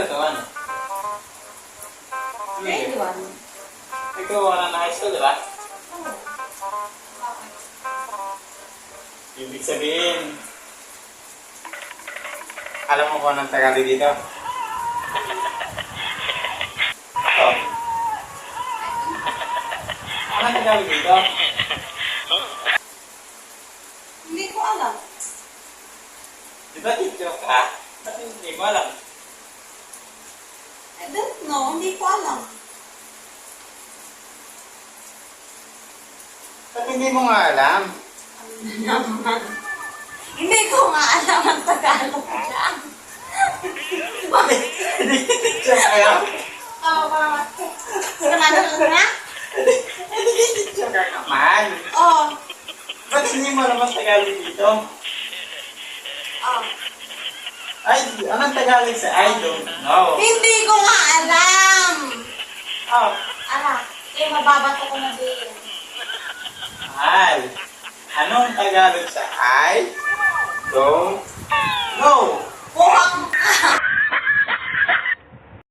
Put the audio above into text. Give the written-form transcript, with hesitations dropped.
grade to? Ano? Grade 1. Ikaw wala na high school, di ba? Ibig sabihin, alam mo kung anong Tagalog dito? Oh. Anong Tagalog dito? Hindi ko alam. Di ba teacher ka? Ba't hindi mo alam? I don't know. Hindi ko alam. Ba't hindi mo nga alam? Naman. Hindi ko nga alam ang Tagalog lang. Hindi teacher kayo? Oo, bakit? Tagalog na? Hindi teacher ka naman. Oo. Ba't hindi mo alam ang Tagalog dito? Oo. Ay, anong Tagalog sa I don't know? Hindi ko nga alam. Oh, Anak, mababato ko na din. mahal. Anong Tagalog sa I don't know? Buhang ka.